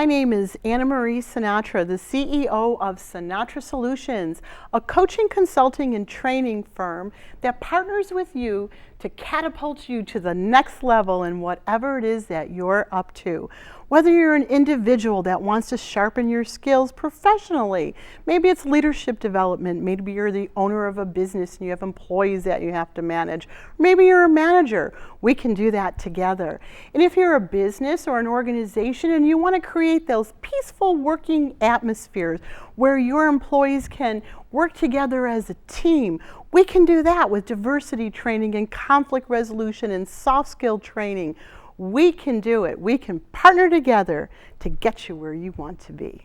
My name is Anna Marie Sinatra, the CEO of Sinatra Solutions, a coaching, consulting, and training firm that partners with you to catapult you to the next level in whatever it is that you're up to. Whether you're an individual that wants to sharpen your skills professionally, maybe it's leadership development, maybe you're the owner of a business and you have employees that you have to manage, maybe you're a manager, we can do that together. And if you're a business or an organization and you want to create those peaceful working atmospheres where your employees can work together as a team, we can do that with diversity training and conflict resolution and soft skill training. We can do it. We can partner together to get you where you want to be.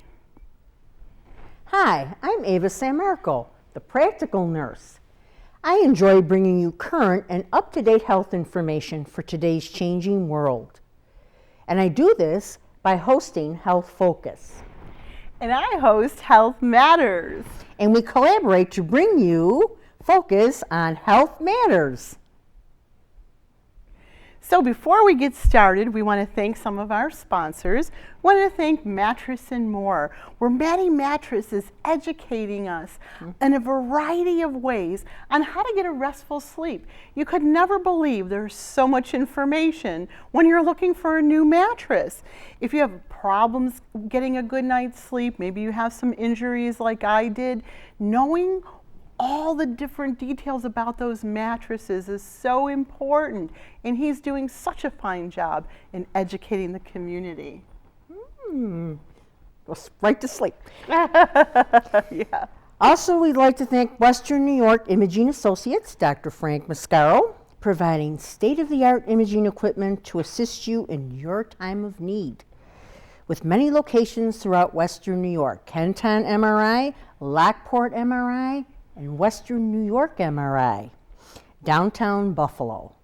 Hi, I'm Ava Sammarco, the practical nurse. I enjoy bringing you current and up-to-date health information for today's changing world. And I do this by hosting Health Focus. And I host Health Matters. And we collaborate to bring you focus on health matters. So before we get started, we want to thank some of our sponsors. We want to thank Mattress and More, where Maddie Mattress is educating us in a variety of ways on how to get a restful sleep. You could never believe there's so much information when you're looking for a new mattress. If you have problems getting a good night's sleep, maybe you have some injuries like I did, knowing all the different details about those mattresses is so important, and he's doing such a fine job in educating the community. Go right to sleep. Yeah. Also, we'd like to thank Western New York Imaging Associates, Dr. Frank Mascaro, providing state-of-the-art imaging equipment to assist you in your time of need. With many locations throughout Western New York, Kenton MRI, Lockport MRI, and Western New York MRI, downtown Buffalo,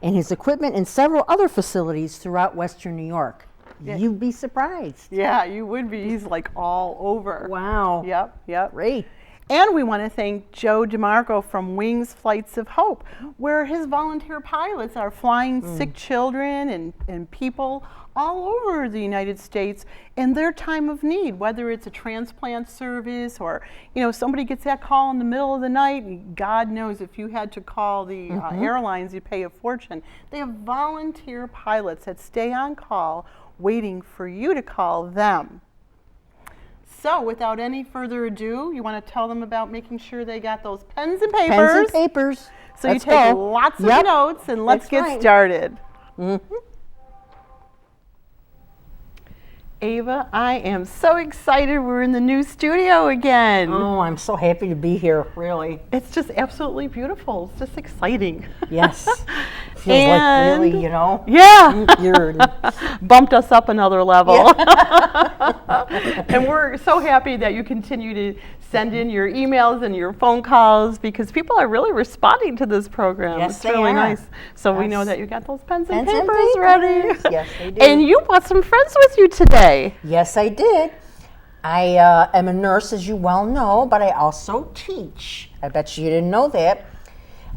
and his equipment in several other facilities throughout Western New York. Yeah. You'd be surprised. Yeah, you would be. He's like all over. Wow. Yep. Great. And we want to thank Joe DeMarco from Wings Flights of Hope, where his volunteer pilots are flying sick children and people all over the United States in their time of need, whether it's a transplant service or, somebody gets that call in the middle of the night, and God knows if you had to call the airlines, you'd pay a fortune. They have volunteer pilots that stay on call waiting for you to call them. So without any further ado, you want to tell them about making sure they got those pens and papers. Pens and papers. So let's you take go. lots of notes and let's get started. Ava, I am so excited we're in the new studio again. Oh, I'm so happy to be here, really. It's just absolutely beautiful. It's just exciting. Yes. Feels like really, Yeah. You're bumped us up another level. Yeah. And we're so happy that you continue to send in your emails and your phone calls because people are really responding to this program. Yes, it's really are. nice. So yes. We know that you got those pens and and papers ready. Yes, they do. And you brought some friends with you today. Yes, I did. I am a nurse, as you well know, but I also teach. I bet you didn't know that.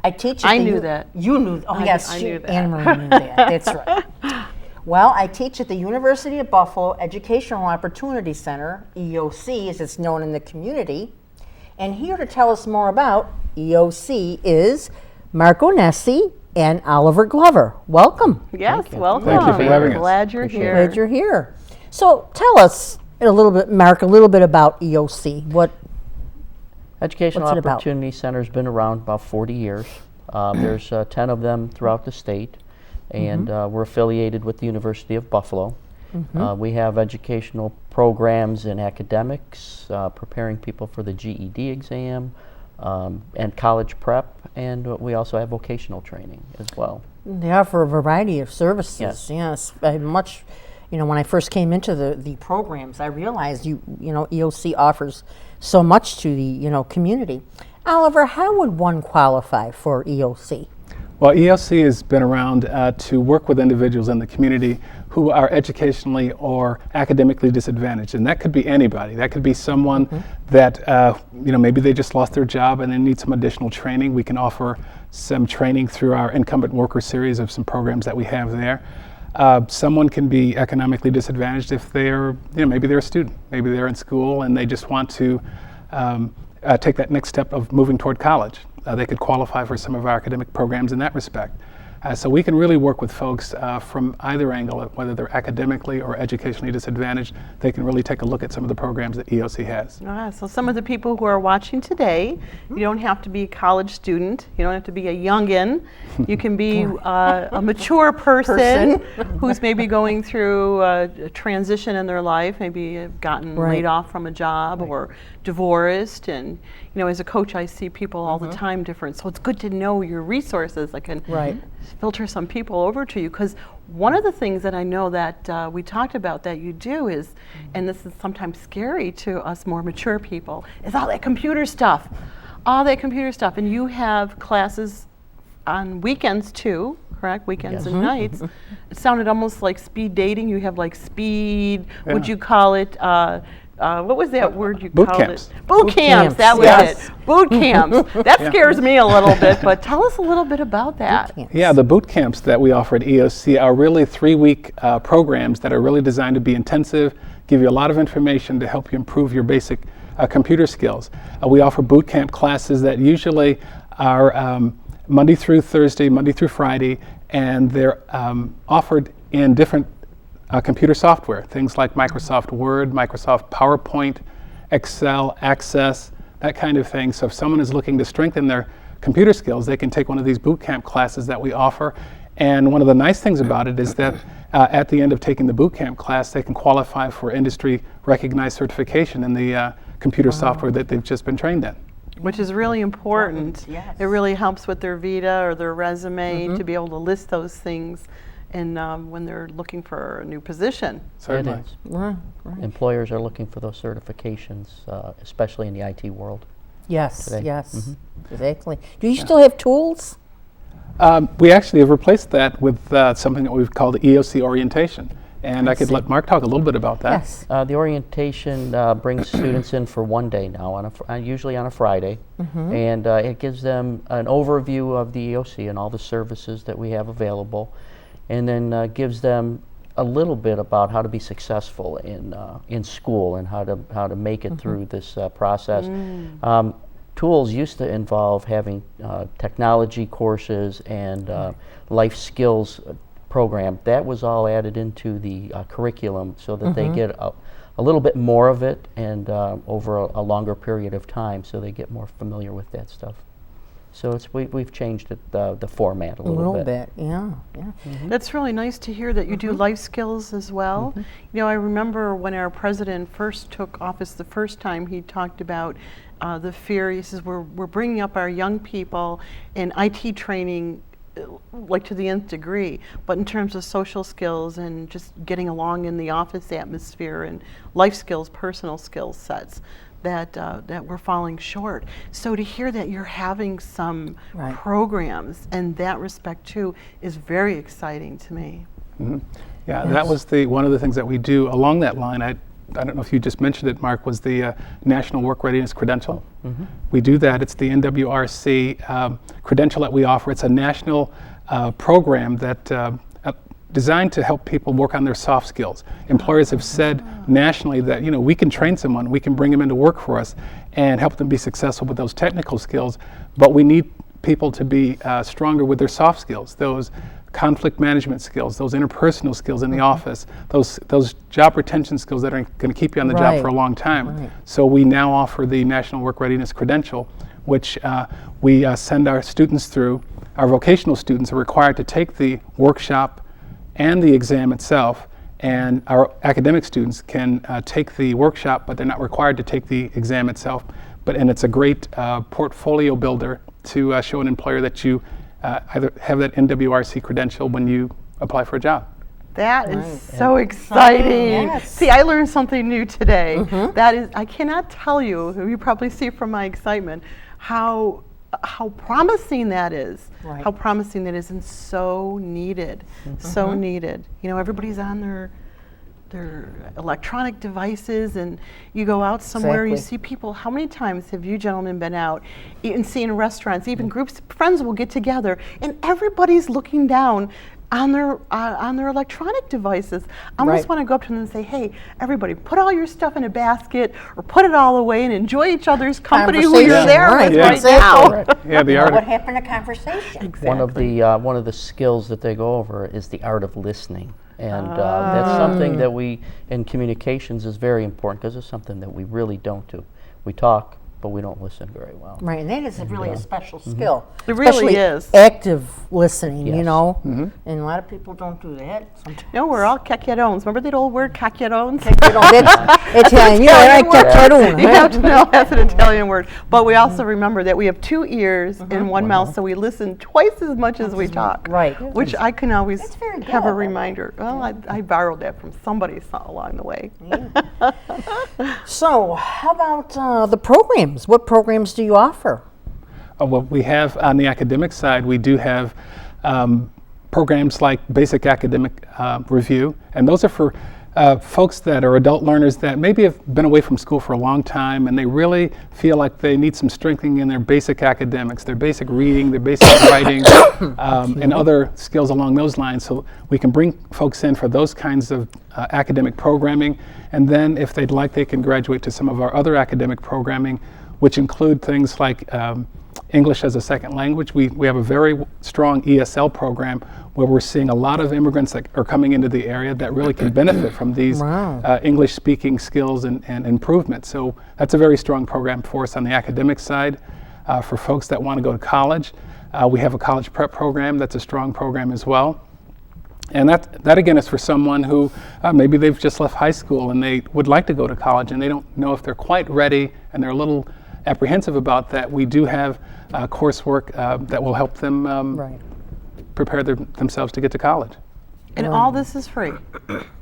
I teach. I knew that. You knew. Oh, yes. I knew that. Anne Marie knew that. That's right. Well, I teach at the University of Buffalo Educational Opportunity Center, EOC, as it's known in the community. And here to tell us more about EOC is Marco Nessi and Oliver Glover. Welcome. Yes, welcome. Thank you for having us. Glad you're here. Glad you're here. So tell us a little bit, Mark, a little bit about EOC. Educational What's it about? Opportunity Center has been around about 40 years. There's 10 of them throughout the state, and we're affiliated with the University of Buffalo. We have educational programs in academics, preparing people for the GED exam, and college prep, and we also have vocational training as well. They offer a variety of services. Yes. Much. When I first came into the programs, I realized EOC offers so much to the community. Oliver, how would one qualify for EOC? Well, EOC has been around to work with individuals in the community who are educationally or academically disadvantaged, and that could be anybody. That could be someone that maybe they just lost their job and they need some additional training. We can offer some training through our Incumbent Worker series of some programs that we have there. Someone can be economically disadvantaged if they're, maybe they're a student, maybe they're in school and they just want to take that next step of moving toward college. They could qualify for some of our academic programs in that respect. So we can really work with folks from either angle, whether they're academically or educationally disadvantaged. They can really take a look at some of the programs that EOC has. So some of the people who are watching today, you don't have to be a college student. You don't have to be a youngin'. You can be a mature person who's maybe going through a transition in their life, maybe have gotten laid off from a job or divorced. And as a coach, I see people all the time different. So it's good to know your resources. I can filter some people over to you, because one of the things that I know that we talked about that you do is, and this is sometimes scary to us more mature people, is all that computer stuff. And you have classes on weekends too, correct? Weekends and nights. It sounded almost like speed dating. You have like speed, would you call it, what was that word you called it? Boot camps, that was it. Boot camps. That scares me a little bit, but tell us a little bit about that. Yeah, the boot camps that we offer at EOC are really 3-week programs that are really designed to be intensive, give you a lot of information to help you improve your basic computer skills. We offer boot camp classes that usually are Monday through Thursday, Monday through Friday, and they're offered in different computer software, things like Microsoft Word, Microsoft PowerPoint, Excel, Access, that kind of thing. So if someone is looking to strengthen their computer skills, they can take one of these boot camp classes that we offer. And one of the nice things about it is that at the end of taking the boot camp class, they can qualify for industry recognized certification in the computer software that they've just been trained in. Which is really important. It really helps with their vita or their resume to be able to list those things. And when they're looking for a new position. Certainly. Employers are looking for those certifications, especially in the IT world. Yes, today. yes, exactly. Do you still have tools? We actually have replaced that with something that we've called EOC orientation. And I could let Mark talk a little bit about that. Yes. The orientation brings students in for one day now, usually on a Friday, and it gives them an overview of the EOC and all the services that we have available, and then gives them a little bit about how to be successful in school and how to make it through this process. Tools used to involve having technology courses and life skills program. That was all added into the curriculum so that they get a little bit more of it and over a longer period of time, so they get more familiar with that stuff. So we've changed it, the format a little bit. Yeah. That's really nice to hear that you do life skills as well. I remember when our president first took office the first time, he talked about the fear. He says, we're bringing up our young people in IT training like to the nth degree, but in terms of social skills and just getting along in the office atmosphere and life skills, personal skill sets, that we're falling short. So to hear that you're having some programs in that respect too is very exciting to me. Yeah, that was one of the things that we do along that line. I don't know if you just mentioned it, Mark, was the National Work Readiness Credential. We do that. It's the NWRC credential that we offer. It's a national program that designed to help people work on their soft skills. Employers have said nationally that we can train someone, we can bring them into work for us and help them be successful with those technical skills, but we need people to be stronger with their soft skills, those conflict management skills, those interpersonal skills in the office, those job retention skills that are going to keep you on the job for a long time. So we now offer the National Work Readiness Credential, which we send our students through. Our vocational students are required to take the workshop and the exam itself, and our academic students can take the workshop, but they're not required to take the exam itself. And it's a great portfolio builder to show an employer that you either have that NWRC credential when you apply for a job. That is so exciting. See, I learned something new today. That is, I cannot tell you, you probably see from my excitement, how promising that is. How promising that is, and so needed. So needed. Everybody's on their electronic devices, and you go out somewhere, you see people. How many times have you gentlemen been out and seen restaurants, even groups of friends will get together, and everybody's looking down on their electronic devices. I almost Right. want to go up to them and say, hey, everybody, put all your stuff in a basket or put it all away and enjoy each other's company who you're Conversation, there right, with Yeah. right exactly. now. Yeah, the You know, art. what happened to conversation? Exactly. One of the skills that they go over is the art of listening, and that's something that we in communications is very important because it's something that we really don't do. We talk, but we don't listen very well. Right, and that is really a special skill. It really Especially is. active listening, you Yes. know, and a lot of people don't do that sometimes. No, we're all cacchiarones. Remember that old word, cacchiarones? You know, that's Italian. You know, I like cacchiarone, You huh? have to know that's an Italian word. But we also remember that we have 2 ears and 1 mouth, so we listen twice as much as we talk. Right. Which I can always That's very have a good. reminder. Well, I borrowed that from somebody along the way. So, how about the programs? What programs do you offer? Well, we have on the academic side, we do have programs like basic academic review, and those are for folks that are adult learners that maybe have been away from school for a long time and they really feel like they need some strengthening in their basic academics, their basic reading, their basic writing, and other skills along those lines. So we can bring folks in for those kinds of academic programming, and then if they'd like, they can graduate to some of our other academic programming, which include things like English as a second language. We have a very strong ESL program where we're seeing a lot of immigrants that are coming into the area that really can benefit from these Wow. English speaking skills and improvement. So that's a very strong program for us on the academic side. For folks that want to go to college, we have a college prep program that's a strong program as well. And that again is for someone who maybe they've just left high school and they would like to go to college and they don't know if they're quite ready and they're a little apprehensive about that. We do have coursework that will help them Right. prepare themselves to get to college. And all this is free.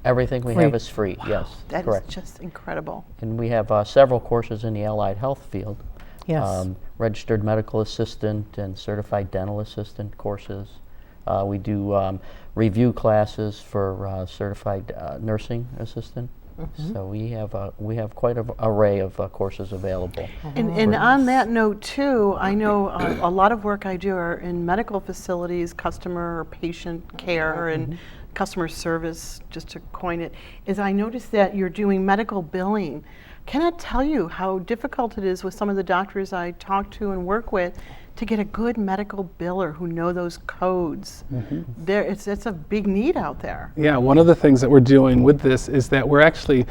Everything we Free. have is free. Yes, That is correct. just incredible. And we have several courses in the allied health field. Yes. Registered medical assistant and certified dental assistant courses. We do review classes for certified nursing assistant. So we have quite an array of courses available. And on that note too, I know a lot of work I do are in medical facilities, customer or patient care and customer service, just to coin it, is I noticed that you're doing medical billing. Cannot tell you how difficult it is with some of the doctors I talk to and work with to get a good medical biller who know those codes. It's a big need out there. Yeah, one of the things that we're doing with this is that we're actually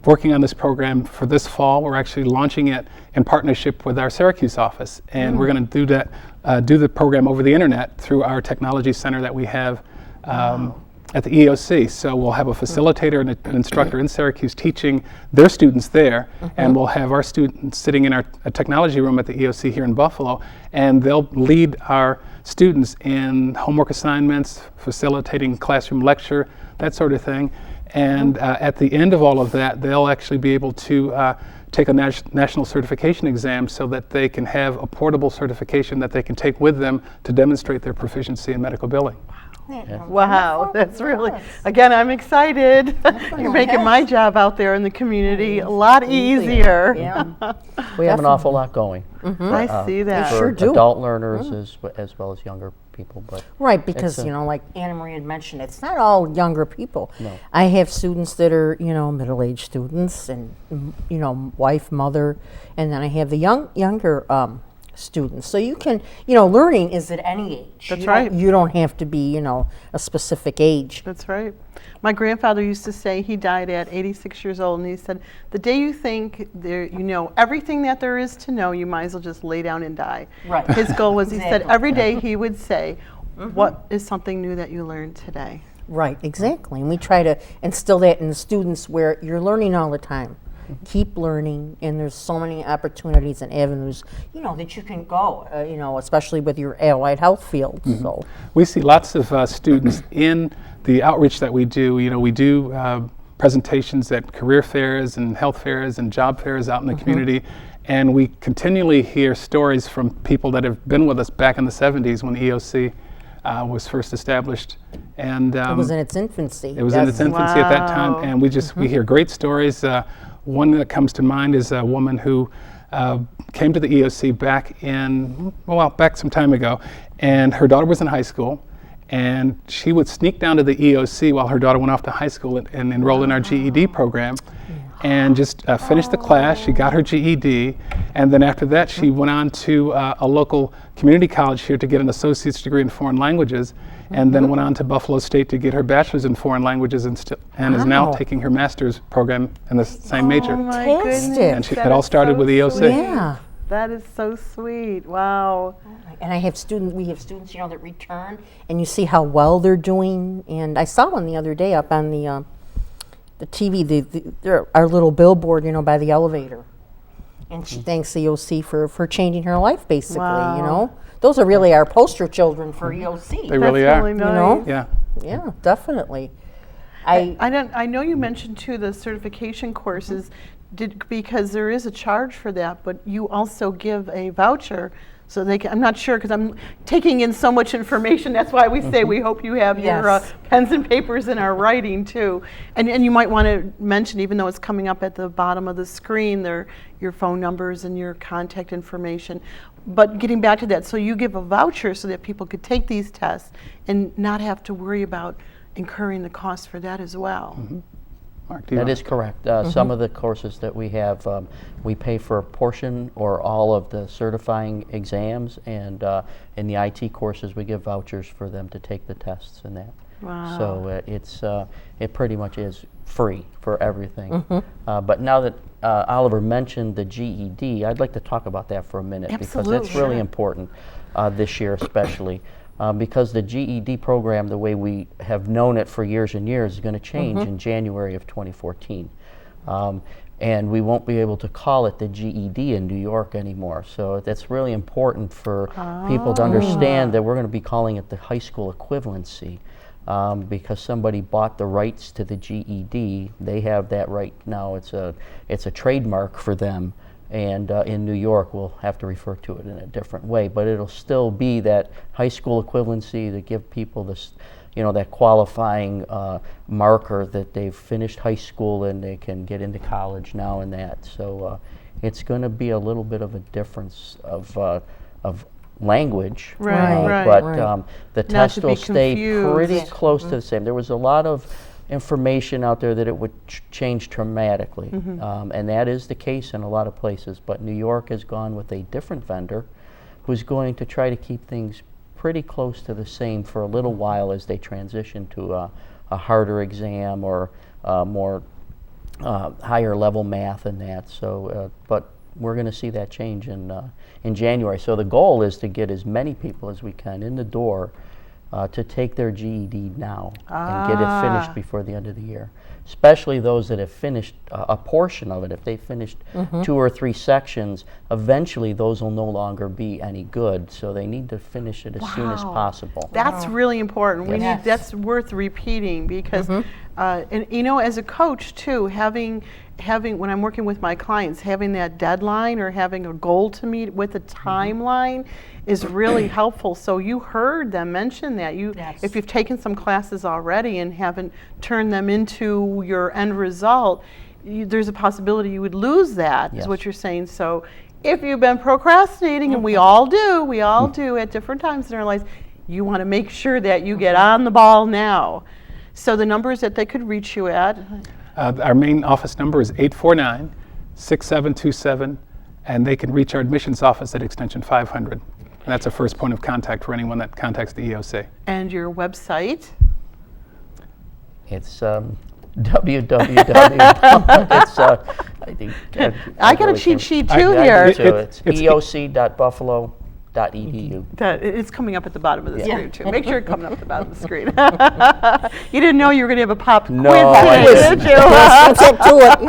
working on this program for this fall. We're actually launching it in partnership with our Syracuse office, and we're going to do the program over the internet through our technology center that we have at the EOC. So we'll have a facilitator and an instructor in Syracuse teaching their students there, and we'll have our students sitting in our technology room at the EOC here in Buffalo, and they'll lead our students in homework assignments, facilitating classroom lecture, that sort of thing. And at the end of all of that, they'll actually be able to take a national certification exam so that they can have a portable certification that they can take with them to demonstrate their proficiency in medical billing. Wow, that's really, again, I'm excited. You're making my job out there in the community a lot easier. Yeah. We have an awful lot going. I see that. Sure For do. adult learners as well as younger people. But Right, because, It's a- you know, like Anna Marie had mentioned, it's not all younger people. No. I have students that are, you know, middle-aged students and, you know, wife, mother, and then I have the younger students. So you can, you know, learning is at any age. That's You don't- right. You don't have to be, you know, a specific age. That's right. My grandfather used to say, he died at 86 years old, and he said, the day you think you know everything that there is to know, you might as well just lay down and die. Right. His goal was, he said, Exactly. every day he would say, what is something new that you learned today? Right, exactly. And we try to instill that in the students where you're learning all the time. Keep learning, and there's so many opportunities and avenues, you know, that you can go, you know, especially with your allied health field. So, We see lots of students in the outreach that we do. You know, we do presentations at career fairs and health fairs and job fairs out in the community, and we continually hear stories from people that have been with us back in the 70s when EOC was first established. And it was in its infancy. It was in its infancy at that time, Wow. and we hear great stories. One that comes to mind is a woman who came to the EOC back some time ago, and her daughter was in high school, and she would sneak down to the EOC while her daughter went off to high school and enrolled in our GED program, and just finished the class. She got her GED, and then after that she went on to a local community college here to get an associate's degree in foreign languages, and then went on to Buffalo State to get her bachelor's in foreign languages, and is now taking her master's program in the same major. Oh my Fantastic. goodness. And it all started with EOC. sweet. Yeah. That is so sweet. Wow. And we have students, that return, and you see how well they're doing. And I saw one the other day up on the TV, our little billboard, by the elevator. And she thanks the EOC for changing her life, basically, Wow. Those are really our poster children for EOC. They really That's are. really nice. know? Yeah. Yeah, definitely. I know you mentioned too the certification courses, because there is a charge for that, but you also give a voucher so they can. I'm not sure because I'm taking in so much information. That's why we say we hope you have your Yes. pens and papers in our writing too. And you might want to mention, even though it's coming up at the bottom of the screen, your phone numbers and your contact information. But getting back to that, so you give a voucher so that people could take these tests and not have to worry about incurring the cost for that as well. Mark, do you That want- is correct. Some of the courses that we have, we pay for a portion or all of the certifying exams, and in the IT courses, we give vouchers for them to take the tests and that. Wow. So it pretty much is free for everything. But now that Oliver mentioned the GED, I'd like to talk about that for a minute because that's Absolutely. really important this year especially. Because the GED program, the way we have known it for years and years, is going to change in January of 2014. And we won't be able to call it the GED in New York anymore. So that's really important for people to understand that we're going to be calling it the high school equivalency. Because somebody bought the rights to the GED, they have that right now. It's a trademark for them. And in New York, we'll have to refer to it in a different way, but it'll still be that high school equivalency to give people this, that qualifying marker that they've finished high school and they can get into college now and that. So it's going to be a little bit of a difference of language, Right, but right. the Not test to be will stay confused. pretty close to the same. There was a lot of information out there that it would change dramatically, and that is the case in a lot of places, but New York has gone with a different vendor who's going to try to keep things pretty close to the same for a little while as they transition to a harder exam or more higher level math and that. So but we're going to see that change in January. So the goal is to get as many people as we can in the door to take their GED now and get it finished before the end of the year. Especially those that have finished a portion of it. If they finished 2 or 3 sections, eventually those will no longer be any good. So they need to finish it as soon as possible. That's really important. We Yes. need, that's worth repeating because, and as a coach too, having when I'm working with my clients, having that deadline or having a goal to meet with a timeline is really helpful. So you heard them mention that. Yes. If you've taken some classes already and haven't turned them into your end result, there's a possibility you would lose that, is Yes. what you're saying. So if you've been procrastinating, and we all do at different times in our lives, you want to make sure that you get on the ball now. So the numbers that they could reach you at. Our main office number is 849-6727, and they can reach our admissions office at extension 500. And that's a first point of contact for anyone that contacts the EOC. And your website? It's www. It's I think I got a cheat sheet too here. It's It's- eoc.buffalo.edu. It's coming up at the bottom of the screen too. Make sure it's coming up at the bottom of the screen. You didn't know you were going to have a pop No, quiz I today, didn't. did you? Let's get to it.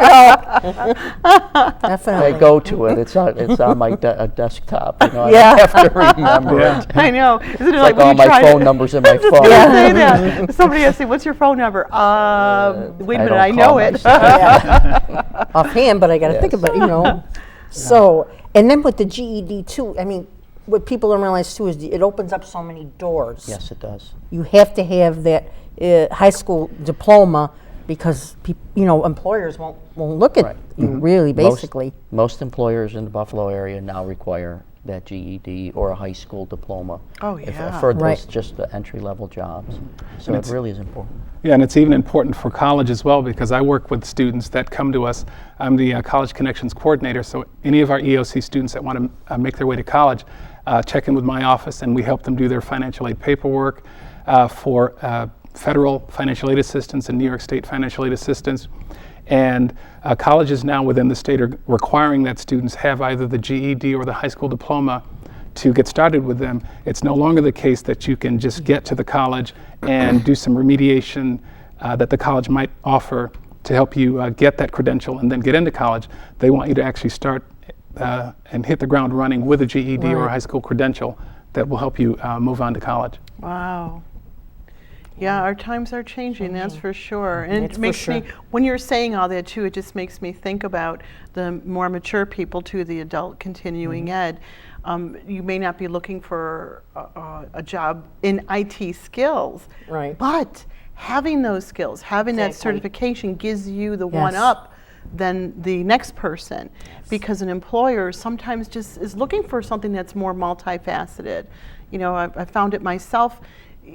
Definitely. I go to it. It's on my desktop. I Yeah. have to remember it. I know. Isn't it It's like like when all you my try phone to, numbers in my I was just phone. gonna say that. Somebody asked me, "What's your phone number?" Wait a minute, don't I call know it. myself. Offhand, but I got to think Yes. about it, So, and then with the GED too, I mean, what people don't realize too is it opens up so many doors. Yes, it does. You have to have that high school diploma because employers won't look at Right. you really, basically. Most employers in the Buffalo area now require that GED or a high school diploma. Oh, if- yeah. for those Right. just the entry-level jobs. So it really is important. Yeah, and it's even important for college as well, because I work with students that come to us. I'm the College Connections Coordinator, so any of our EOC students that want to make their way to college check in with my office, and we help them do their financial aid paperwork for federal financial aid assistance and New York State financial aid assistance. And colleges now within the state are requiring that students have either the GED or the high school diploma to get started with them. It's no longer the case that you can just get to the college and do some remediation that the college might offer to help you get that credential and then get into college. They want you to actually start and hit the ground running with a GED or a high school credential that will help you move on to college. Wow. Yeah, our times are changing, that's for sure. And That's it for makes sure. me, when you're saying all that too, it just makes me think about the more mature people too, the adult continuing ed. You may not be looking for a job in IT skills, Right. but having those skills, having that Exactly. certification gives you the Yes. one up than the next person, because an employer sometimes just is looking for something that's more multifaceted. You know, I found it myself,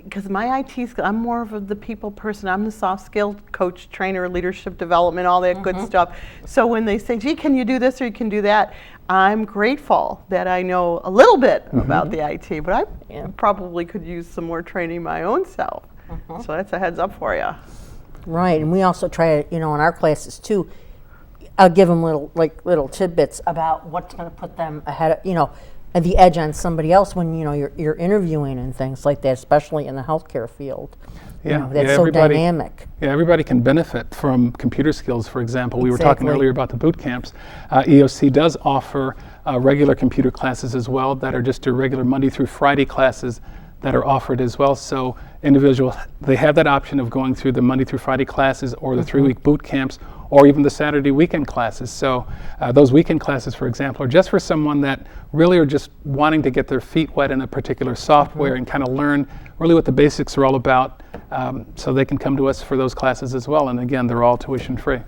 because my IT skill, I'm more of the people person. I'm the soft skill coach, trainer, leadership development, all that good stuff. So when they say, gee, can you do this or you can do that, I'm grateful that I know a little bit about the IT, but I probably could use some more training my own self. So that's a heads up for you. Right, and we also try to, in our classes too, I'll give them little tidbits about what's going to put them ahead of, at the edge on somebody else when, you're interviewing and things like that, especially in the healthcare field. That's so dynamic. Yeah, everybody can benefit from computer skills, for example. We were talking Exactly. earlier about the boot camps. EOC does offer regular computer classes as well that are just your regular Monday through Friday classes that are offered as well. So individuals, they have that option of going through the Monday through Friday classes or the 3-week boot camps or even the Saturday weekend classes. So those weekend classes, for example, are just for someone that really are just wanting to get their feet wet in a particular software and kind of learn really what the basics are all about. So they can come to us for those classes as well. And again, they're all tuition free.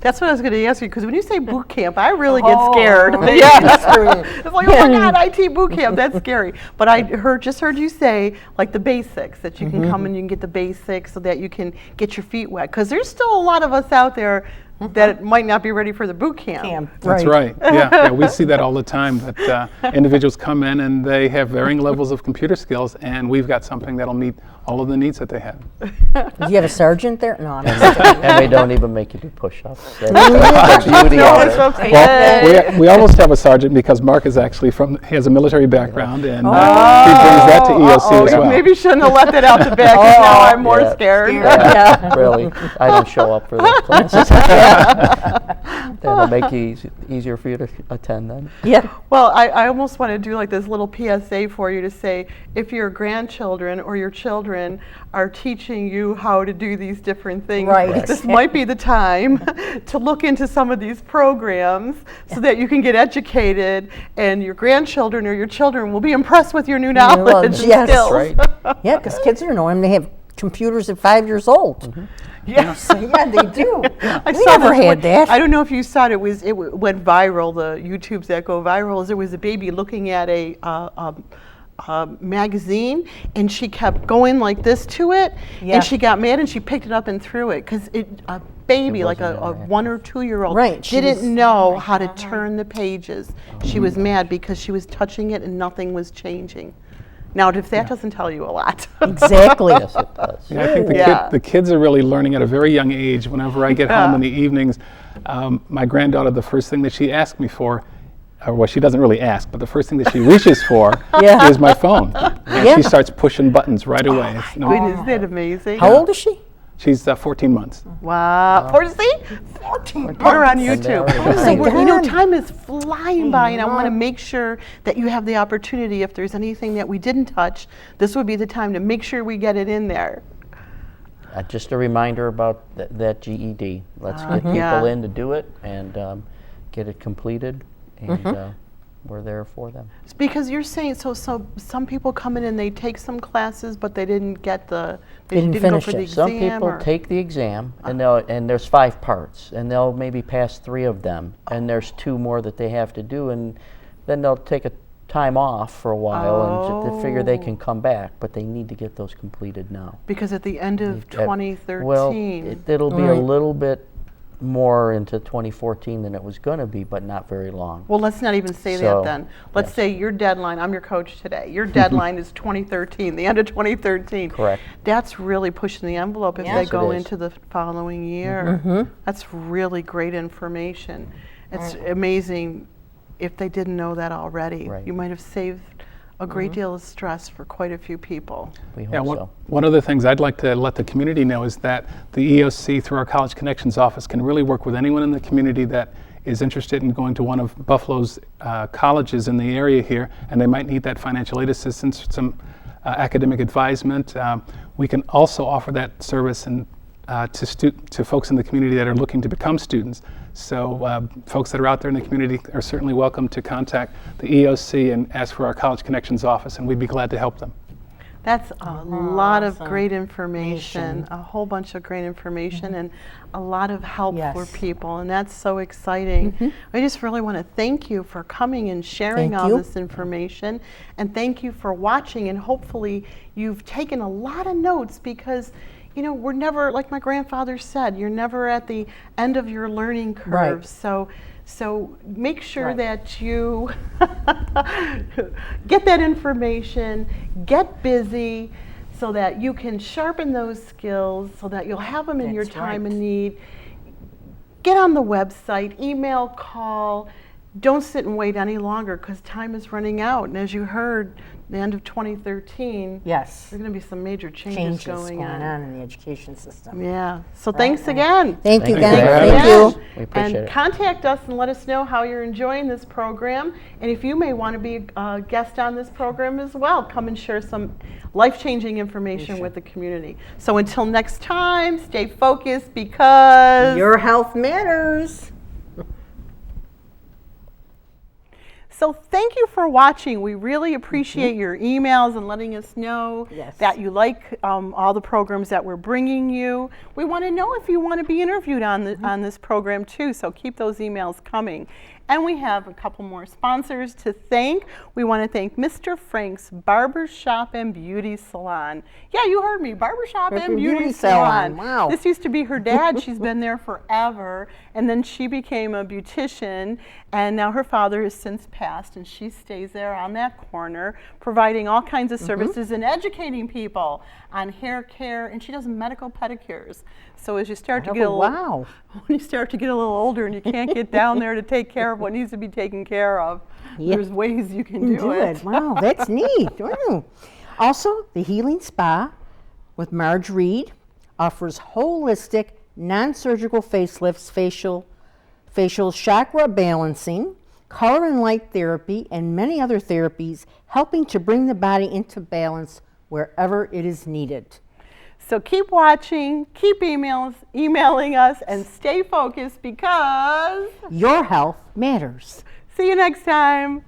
That's what I was going to ask you, because when you say boot camp, I really get scared. right. Yeah. It's like, oh my God, IT boot camp, that's scary. But I just heard you say, like, the basics, that you can come and you can get the basics so that you can get your feet wet. Because there's still a lot of us out there that might not be ready for the boot camp. That's right. Yeah, we see that all the time, that individuals come in and they have varying levels of computer skills, and we've got something that'll meet all of the needs that they have. Do you have a sergeant there? No, I'm just kidding. And they don't even make you do push-ups. That's the beauty No, of it's it. okay. Well, we almost have a sergeant because Mark is actually he has a military background, and he brings that to EOC as well. Maybe shouldn't have let that out the back, 'cause now I'm more Yeah. scared. Yeah. Really, I don't show up for those classes. That'll make it easier for you to attend then. Yeah. Well, I almost want to do like this little PSA for you to say, if your grandchildren or your children are teaching you how to do these different things, Right. this might be the time to look into some of these programs so that you can get educated, and your grandchildren or your children will be impressed with your new knowledge and yes. skills. Right. Yeah, because kids are knowing they have computers at 5 years old. Yes. So, yeah, they do. I We saw never this had one- that. I don't know if you saw it. It went viral. The YouTubes that go viral is there was a baby looking at a magazine, and she kept going like this to it, Yeah. and she got mad and she picked it up and threw it because a baby, like wasn't a interactive. 1 or 2 year old, Right, she didn't was- know how to turn the pages. She was mad because she was touching it and nothing was changing. Now, if that doesn't tell you a lot. Exactly. Yes, it does. Yeah, I think Yeah. the kids are really learning at a very young age. Whenever I get home in the evenings, my granddaughter, the first thing that she asks me for, or well, she doesn't really ask, but the first thing that she reaches for Yeah. is my phone. And Yeah. she starts pushing buttons right away. It's no- Goodness, isn't that amazing? How old is she? She's 14 months. Wow. 14 Put her on And YouTube. there we go. So my you know, God. time is flying by, and I want to make sure that you have the opportunity. If there's anything that we didn't touch, this would be the time to make sure we get it in there. Just a reminder about that GED. Let's get people Yeah. in to do it and get it completed, and we're there for them. It's because you're saying so some people come in and they take some classes, but they didn't get they Didn't go finish for the it. exam. Some people or- take the exam, and there's 5 parts, and they'll maybe pass 3 of them, and there's 2 more that they have to do, and then they'll take a time off for a while and they figure they can come back, but they need to get those completed now. Because at the end of 2013. Well, it'll be a little bit more into 2014 than it was going to be, but not very long. Well, let's not even say that then. Let's say your deadline, I'm your coach today, your deadline is 2013, the end of 2013. Correct. That's really pushing the envelope if they go into the following year. That's really great information. It's amazing if they didn't know that already. Right. You might have saved a great deal of stress for quite a few people. We hope so. One of the things I'd like to let the community know is that the EOC, through our College Connections office, can really work with anyone in the community that is interested in going to one of Buffalo's colleges in the area here, and they might need that financial aid assistance, some academic advisement. We can also offer that service to folks in the community that are looking to become students. So folks that are out there in the community are certainly welcome to contact the EOC and ask for our College Connections office, and we'd be glad to help them. That's a lot of great information, a whole bunch of great information, and a lot of help for people, and that's so exciting. I just really want to thank you for coming and sharing all this information, and thank you for watching, and hopefully you've taken a lot of notes, because you know, we're never, like my grandfather said, you're never at the end of your learning curve. So make sure that you get that information, get busy, so that you can sharpen those skills, so that you'll have them in your time of need. Get on the website, email, call. Don't sit and wait any longer, because time is running out. And as you heard, the end of 2013, Yes. there are going to be some major changes going on. in the education system. Yeah. So thanks again. Thank you, Thank you guys. for having Thank us. you. We appreciate And it. contact us and let us know how you're enjoying this program. And if you may want to be a guest on this program as well, come and share some life-changing information with the community. So until next time, stay focused, because Your health matters. So thank you for watching. We really appreciate your emails and letting us know that you like all the programs that we're bringing you. We want to know if you want to be interviewed on this program too, so keep those emails coming. And we have a couple more sponsors to thank. We want to thank Mr. Frank's Barbershop and Beauty Salon. Yeah, you heard me, Barbershop and Beauty Salon. Wow. This used to be her dad. She's been there forever. And then she became a beautician, and now her father has since passed, and she stays there on that corner, providing all kinds of services and educating people on hair care, and she does medical pedicures. So as you start to get when you start to get a little older and you can't get down there to take care of what needs to be taken care of, there's ways you can do it. Wow, that's neat. Wow. Also, the Healing Spa with Marge Reed offers holistic, non-surgical facelifts, facial chakra balancing, color and light therapy, and many other therapies, helping to bring the body into balance wherever it is needed. So keep watching, keep emailing us, and stay focused, because your health matters. See you next time.